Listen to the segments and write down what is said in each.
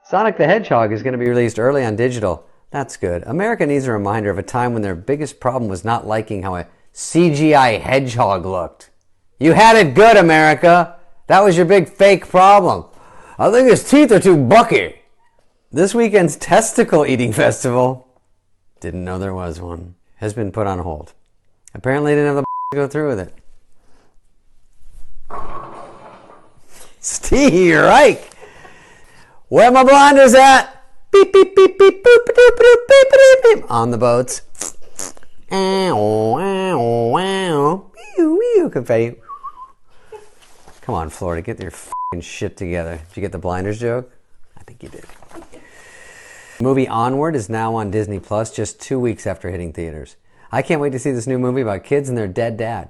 Sonic the Hedgehog is going to be released early on digital. That's good. America needs a reminder of a time when their biggest problem was not liking how a CGI hedgehog looked. You had it good, America. That was your big fake problem. I think his teeth are too bucky. This weekend's testicle eating festival, didn't know there was one, has been put on hold. Apparently they didn't have the to go through with it. Steve Reich. Where my blinders at? Beep, beep, beep, beep, boop, boop, boop, boop, beep, beep. On the boats. Confetti. Come on, Florida, get your f***ing shit together. Did you get the blinders joke? I think you did. The movie Onward is now on Disney Plus just 2 weeks after hitting theaters. I can't wait to see this new movie about kids and their dead dad.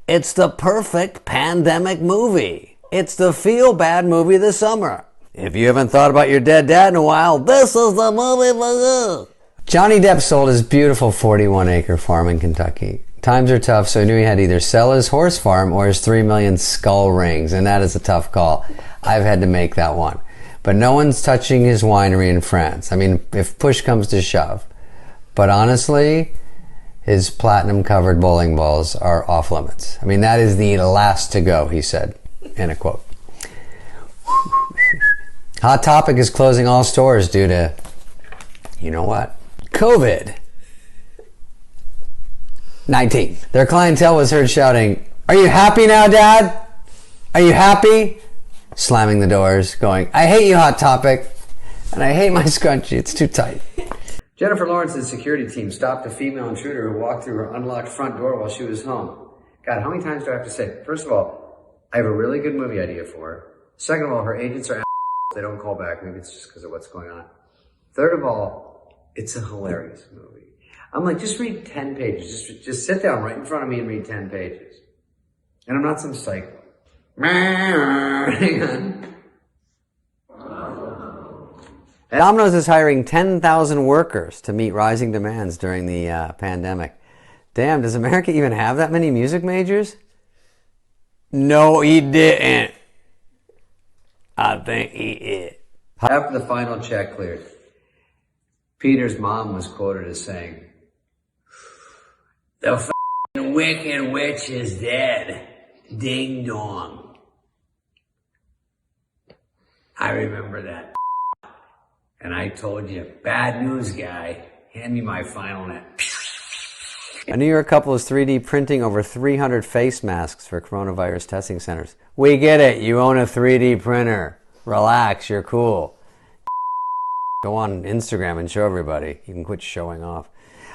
It's the perfect pandemic movie. It's the feel-bad movie of the summer. If you haven't thought about your dead dad in a while, this is the movie for you. Johnny Depp sold his beautiful 41-acre farm in Kentucky. Times are tough, so he knew he had to either sell his horse farm or his 3 million skull rings, and that is a tough call. I've had to make that one. But no one's touching his winery in France. I mean, if push comes to shove. But honestly, his platinum-covered bowling balls are off limits. I mean, that is the last to go, he said, in a quote. Hot Topic is closing all stores due to, you know what? COVID-19. Their clientele was heard shouting, "Are you happy now, Dad? Are you happy?" Slamming the doors, going, "I hate you, Hot Topic, and I hate my scrunchie. It's too tight." Jennifer Lawrence's security team stopped a female intruder who walked through her unlocked front door while she was home. God, how many times do I have to say it? First of all, I have a really good movie idea for her. Second of all, her agents are they don't call back. Maybe it's just because of what's going on. Third of all, it's a hilarious movie. I'm like, just read 10 pages. Just sit down right in front of me and read 10 pages. And I'm not some psycho. Hang on. Domino's is hiring 10,000 workers to meet rising demands during the pandemic. Damn, does America even have that many music majors? No, he didn't. I think he is. After the final check cleared, Peter's mom was quoted as saying, "The f***ing wicked witch is dead. Ding dong." I remember that. And I told you, bad news guy, hand me my final net. A New York couple is 3D printing over 300 face masks for coronavirus testing centers. We get it. You own a 3D printer. Relax. You're cool. Go on Instagram and show everybody. You can quit showing off.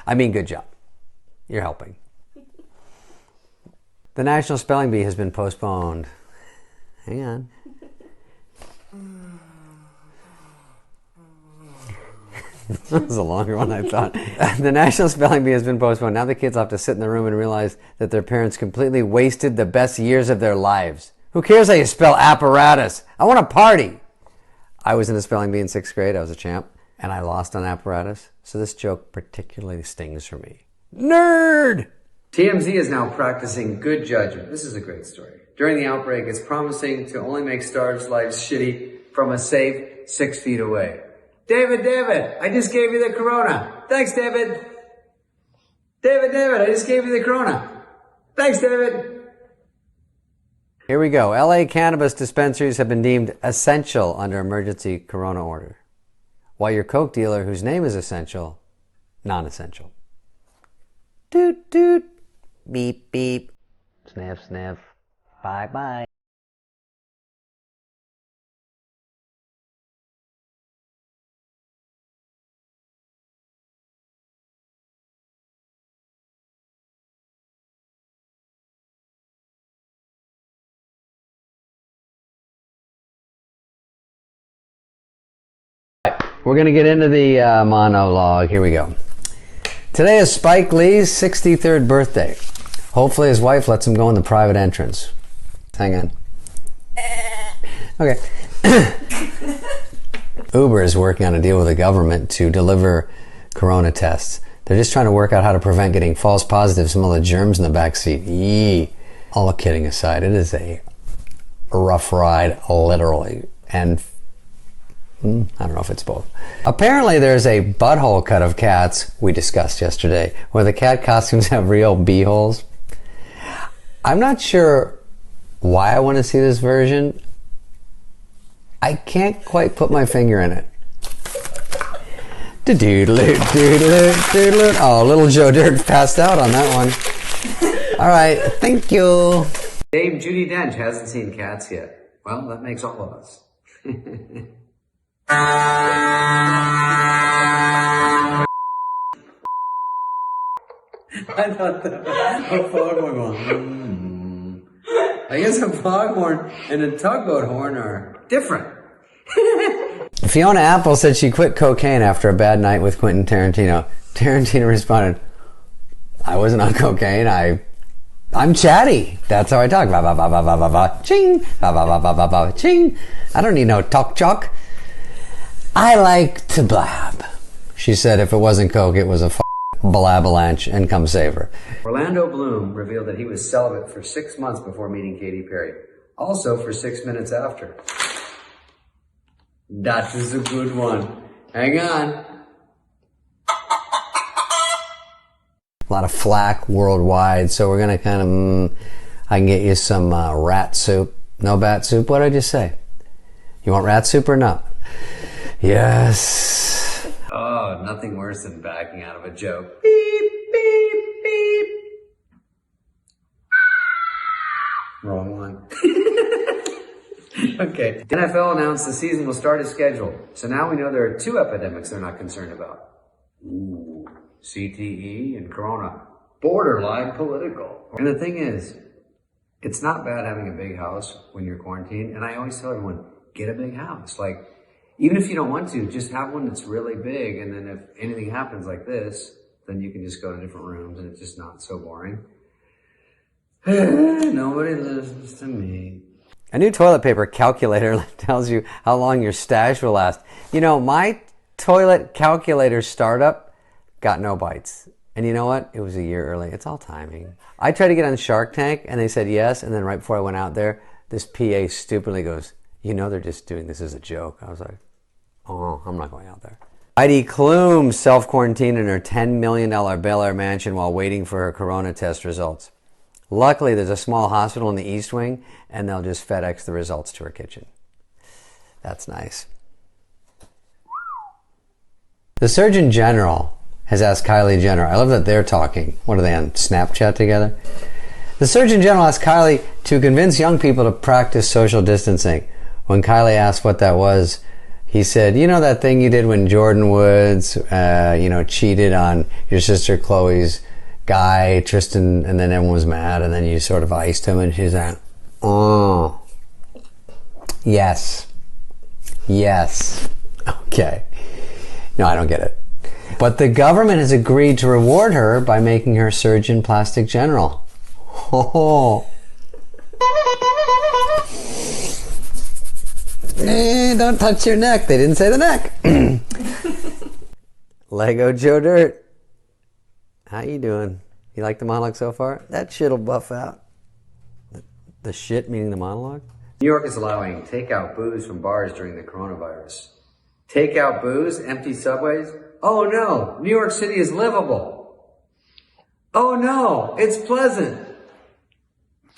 I mean, good job. You're helping. The National Spelling Bee has been postponed. Hang on. That was a longer one, I thought. The National Spelling Bee has been postponed. Now the kids have to sit in the room and realize that their parents completely wasted the best years of their lives. Who cares how you spell apparatus? I want a party. I was in a spelling bee in 6th grade. I was a champ. And I lost on apparatus. So this joke particularly stings for me. Nerd! TMZ is now practicing good judgment. This is a great story. During the outbreak, it's promising to only make stars' lives shitty from a safe 6 feet away. David, I just gave you the corona. Thanks, David. David, I just gave you the corona. Thanks, David. Here we go. LA cannabis dispensaries have been deemed essential under emergency corona order, while your Coke dealer, whose name is essential, non-essential. Toot, toot. Beep, beep. Sniff, sniff. Bye, bye. We're going to get into the monologue. Here we go. Today is Spike Lee's 63rd birthday. Hopefully his wife lets him go in the private entrance. Hang on. Okay. Uber is working on a deal with the government to deliver corona tests. They're just trying to work out how to prevent getting false positives from all the germs in the back seat. Yee. All kidding aside, it is a rough ride, literally. And I don't know if it's both. Apparently there's a butthole cut of cats we discussed yesterday, where the cat costumes have real bee-holes. I'm not sure why I want to see this version. I can't quite put my finger in it. Oh, little Joe Dirt passed out on that one. All right, thank you. Dame Judi Dench hasn't seen Cats yet. Well, that makes all of us. I thought that a foghorn horn. I guess a foghorn and a tugboat horn are different. Fiona Apple said she quit cocaine after a bad night with Quentin Tarantino. Tarantino responded, I wasn't on cocaine. I'm chatty. That's how I talk. Va va va va va va va. Ching. Va va va va va va. Ching. I don't need no talk chalk. I like to blab. She said if it wasn't coke, it was a blab-a-lanche, and come save her. Orlando Bloom revealed that he was celibate for 6 months before meeting Katy Perry. Also for 6 minutes after. That is a good one. Hang on. A lot of flack worldwide, so we're gonna kind of, I can get you some rat soup. No bat soup? What did I just say? You want rat soup or not? Yes. Oh, nothing worse than backing out of a joke. Beep, beep, beep. Wrong one. Okay. The NFL announced the season will start as scheduled. So now we know there are 2 epidemics they're not concerned about. Ooh, CTE and Corona. Borderline political. And the thing is, it's not bad having a big house when you're quarantined. And I always tell everyone, get a big house. Like, even if you don't want to, just have one that's really big. And then if anything happens like this, then you can just go to different rooms and it's just not so boring. Nobody listens to me. A new toilet paper calculator tells you how long your stash will last. You know, my toilet calculator startup got no bites. And you know what? It was a year early. It's all timing. I tried to get on Shark Tank and they said yes. And then right before I went out there, this PA stupidly goes, you know they're just doing this as a joke. I was like, oh, I'm not going out there. Heidi Klum self-quarantined in her $10 million Bel Air mansion while waiting for her corona test results. Luckily, there's a small hospital in the East Wing, and they'll just FedEx the results to her kitchen. That's nice. The Surgeon General has asked Kylie Jenner, I love that they're talking. What are they on Snapchat together? The Surgeon General asked Kylie to convince young people to practice social distancing. When Kylie asked what that was, he said, you know that thing you did when Jordan Woods, cheated on your sister Chloe's guy, Tristan, and then everyone was mad, and then you sort of iced him, and she's like, oh, yes, okay. No, I don't get it. But the government has agreed to reward her by making her surgeon plastic general. Oh. Don't touch your neck. They didn't say the neck. Lego Joe Dirt. How you doing? You like the monologue so far? That shit'll buff out. The shit meaning the monologue? New York is allowing takeout booze from bars during the coronavirus. Takeout booze? Empty subways? Oh no, New York City is livable. Oh no, it's pleasant.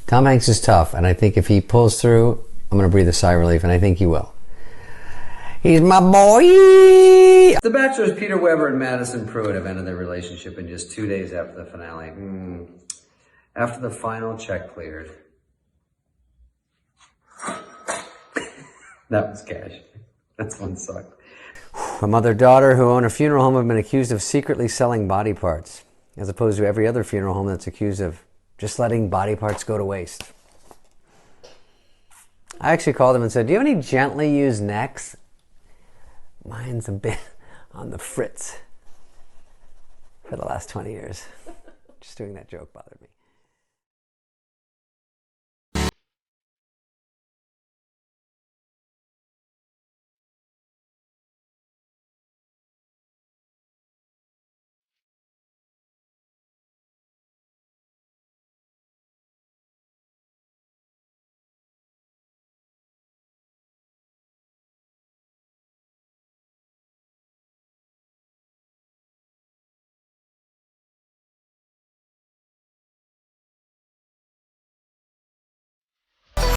Tom Hanks is tough, and I think if he pulls through, I'm going to breathe a sigh of relief, and I think he will. He's my boy! The Bachelors Peter Weber and Madison Pruitt have ended their relationship in just 2 days after the finale. After the final check cleared. That was cash. That's one sucked. A mother-daughter who own a funeral home have been accused of secretly selling body parts, as opposed to every other funeral home that's accused of just letting body parts go to waste. I actually called them and said, do you have any gently used necks? Mine's a bit on the fritz for the last 20 years. Just doing that joke bothered me.